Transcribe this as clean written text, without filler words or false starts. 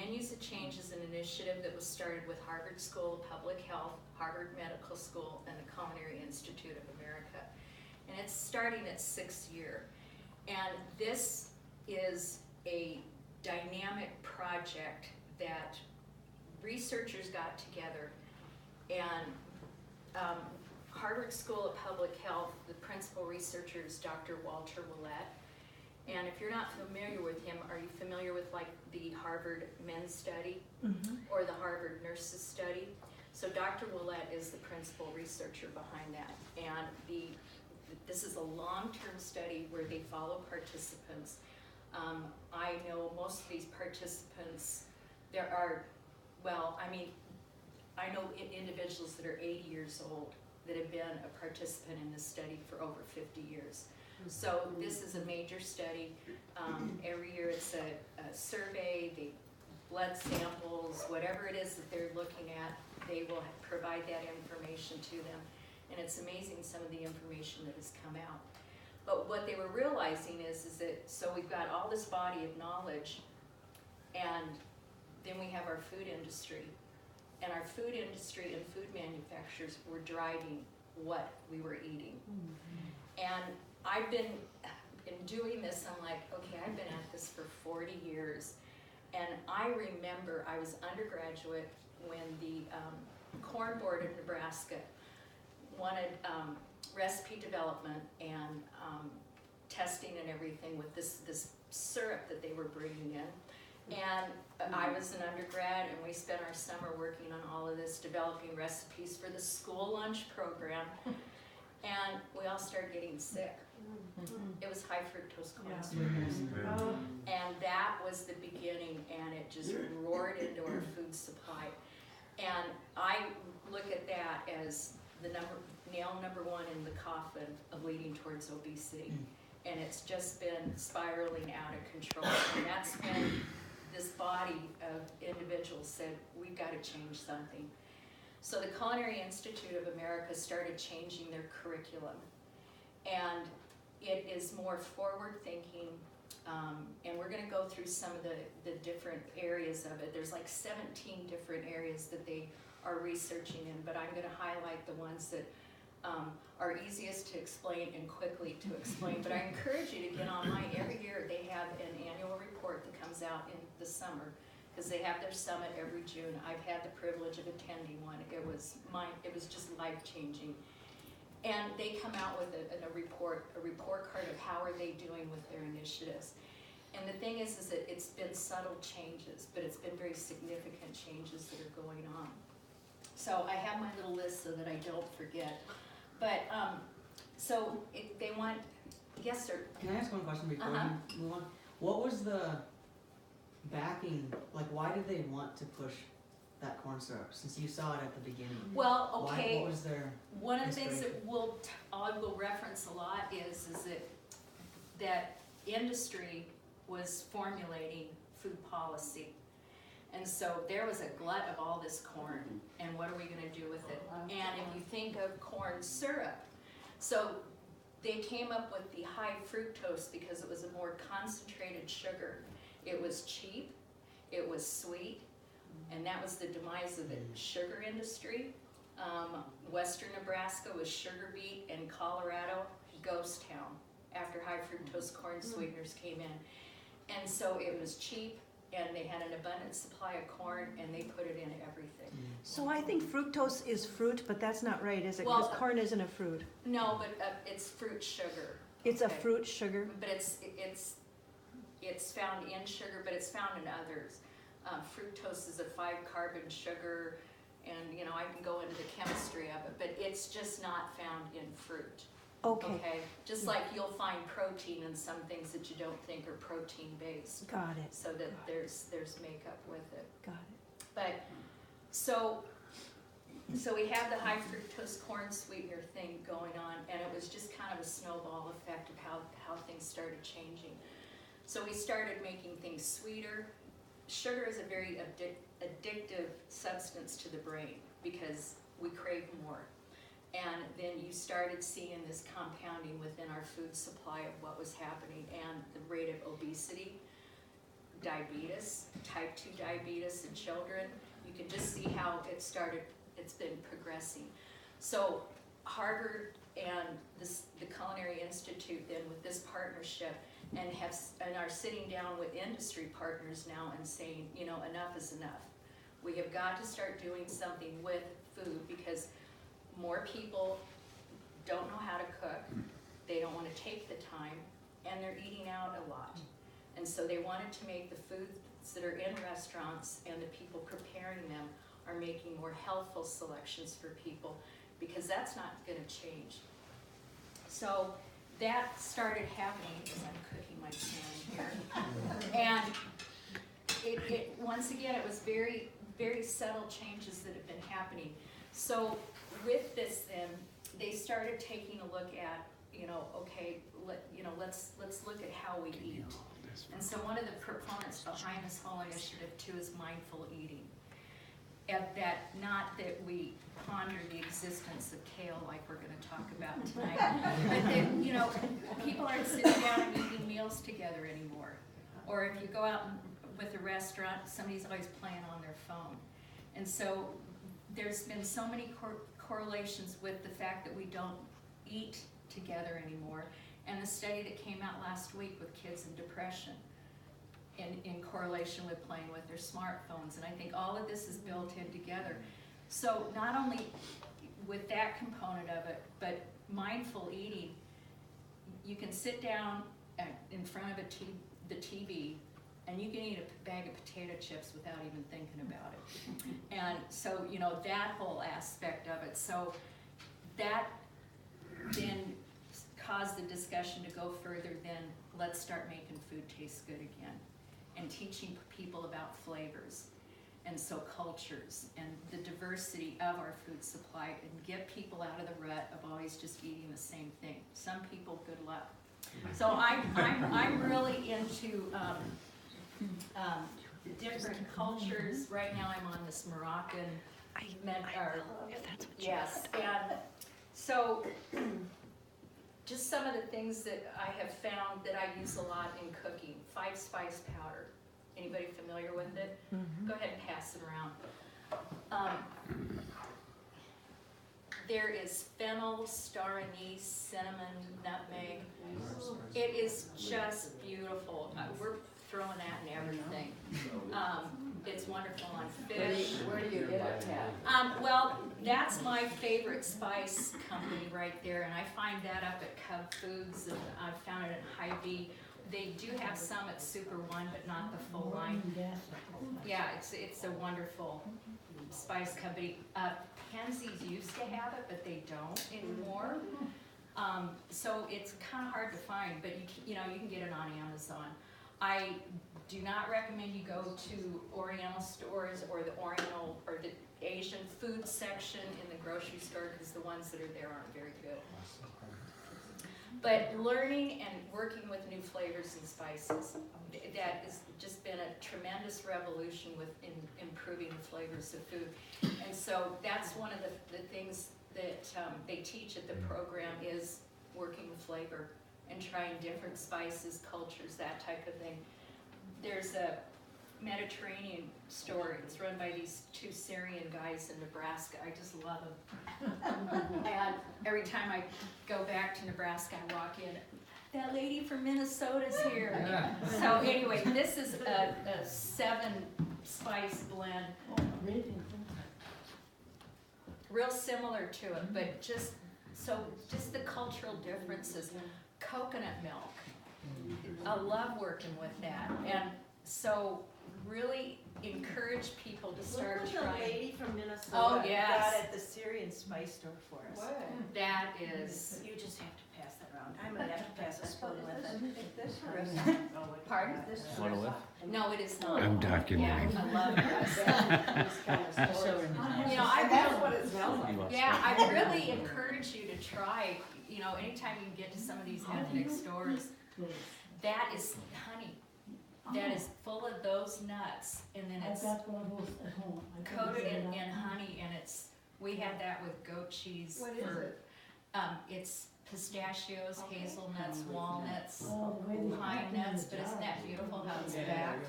Menus of Change is an initiative that was started with Harvard School of Public Health, Harvard Medical School, and the Culinary Institute of America. And it's starting its 6th year. And this is a dynamic project that researchers got together, and Harvard School of Public Health, the principal researcher is Dr. Walter Willett. And if you're not familiar with him, are you familiar with like the Harvard Men's Study or the Harvard Nurses Study? So Dr. Willett is the principal researcher behind that. And this is a long-term study where they follow participants. I know most of these participants, there are, well, I mean, I know individuals that are 80 years old that have been a participant in this study for over 50 years. So this is a major study. Every year it's a survey, blood samples, whatever it is that they're looking at, they will provide that information to them. And it's amazing some of the information that has come out. But what they were realizing is that, so we've got all this body of knowledge, and then we have our food industry. And our food industry and food manufacturers were driving what we were eating. And I've been, in doing this, I'm like, okay, I've been at this for 40 years. And I remember I was undergraduate when the Corn Board of Nebraska wanted recipe development and testing and everything with this syrup that they were bringing in. And I was an undergrad, and we spent our summer working on all of this, developing recipes for the school lunch program. And we all started getting sick. It was high fructose corn sweeteners. And that was the beginning, and it just roared into our food supply. And I look at that as the nail number one in the coffin of leading towards obesity. And it's just been spiraling out of control. And that's when this body of individuals said, we've got to change something. So the Culinary Institute of America started changing their curriculum. And it is more forward-thinking, and we're going to go through some of the different areas of it. There's like 17 different areas that they are researching in, but I'm going to highlight the ones that are easiest to explain and quickly to explain. But I encourage you to get online. Every year they have an annual report that comes out in the summer, because they have their summit every June. I've had the privilege of attending one. It was just life-changing. And they come out with a report card of how are they doing with their initiatives. And the thing is that it's been subtle changes, but it's been very significant changes that are going on. So I have my little list so that I don't forget. But they want, yes, sir. Can I ask one question before we move on? What was the backing, like why did they want to push that corn syrup, since you saw it at the beginning? Well, okay. What was their one of the things that I will reference a lot is that industry was formulating food policy. And so there was a glut of all this corn, and what are we going to do with it? And if you think of corn syrup, so they came up with the high fructose because it was a more concentrated sugar. It was cheap, it was sweet, and that was the demise of the sugar industry. Western Nebraska was sugar beet, and Colorado, ghost town after high fructose corn sweeteners came in. And so it was cheap, and they had an abundant supply of corn, and they put it in everything. So I think fructose is fruit, but that's not right, is it? Because corn isn't a fruit. No, but it's fruit sugar. It's a fruit sugar? But it's found in sugar, but it's found in others. Fructose is a 5-carbon sugar, and you know, I can go into the chemistry of it, but it's just not found in fruit. Okay. Just like you'll find protein in some things that you don't think are protein based. Got it. So that there's makeup with it. Got it. But so we have the high fructose corn sweetener thing going on, and it was just kind of a snowball effect of how things started changing. So we started making things sweeter. Sugar is a very addictive substance to the brain because we crave more. And then you started seeing this compounding within our food supply of what was happening, and the rate of obesity. diabetes, type 2 diabetes in children. You can just see how it's been progressing. So Harvard and the Culinary Institute then with this partnership and are sitting down with industry partners now and saying, you know, enough is enough. We have got to start doing something with food because more people don't know how to cook, they don't want to take the time, and they're eating out a lot. And so they wanted to make the foods that are in restaurants and the people preparing them are making more healthful selections for people because that's not going to change. So that started happening as I'm cooking my pan here. And it once again, it was very, very subtle changes that have been happening. So with this then, they started taking a look at, you know, okay, let's look at how we eat. And so one of the proponents behind this whole initiative too is mindful eating. Not that we ponder the existence of kale like we're going to talk about tonight, but that, you know, people aren't sitting down and eating meals together anymore. Or if you go out with a restaurant, somebody's always playing on their phone. And so there's been so many correlations with the fact that we don't eat together anymore. And the study that came out last week with kids and depression in correlation with playing with their smartphones. And I think all of this is built in together. So not only with that component of it, but mindful eating, you can sit down in front of the TV and you can eat a bag of potato chips without even thinking about it. And so, you know, that whole aspect of it. So that then caused the discussion to go further than let's start making food taste good again and teaching people about flavors and so cultures and the diversity of our food supply and get people out of the rut of always just eating the same thing. Some people, good luck. So I'm really into different cultures. Right now I'm on this Moroccan yes, and so just some of the things that I have found that I use a lot in cooking. 5-spice powder. Anybody familiar with it? Mm-hmm. Go ahead and pass it around. There is fennel, star anise, cinnamon, nutmeg. It is just beautiful. We're throwing that in everything. It's wonderful on fish. Where do you get it at? Well, that's my favorite spice company right there, and I find that up at Cub Foods, and I found it at Hy-Vee. They do have some at Super One, but not the full line. Yeah, it's a wonderful spice company. Pensie's used to have it, but they don't anymore. So it's kind of hard to find, but you know you can get it on Amazon. I do not recommend you go to Oriental stores or the Oriental or the Asian food section in the grocery store because the ones that are there aren't very good. But learning and working with new flavors and spices, that has just been a tremendous revolution in improving the flavors of food. And so that's one of the things that they teach at the program is working with flavor and trying different spices, cultures, that type of thing. There's a Mediterranean store. It's run by these two Syrian guys in Nebraska. I just love them. And every time I go back to Nebraska, I walk in, that lady from Minnesota's here. Yeah. So anyway, this is a 7-spice blend. Real similar to it, but just the cultural differences. Coconut milk. I love working with that. And so really encourage people to start trying. Look what the lady from Minnesota got at the Syrian spice store for us. What? That is. You just have to pass that around. I'm gonna have to pass a spoon with it. Pardon? Want to lift? No, it is not. I'm documenting. Yeah, I love it. You know, That's what it smells like. Yeah, I really encourage you to try, you know, anytime you can get to some of these ethnic stores, that is honey. That is full of those nuts, and then it's coated in honey, and we had that with goat cheese. What is it? It's pistachios, hazelnuts, walnuts, pine nuts, but isn't that beautiful how it's back?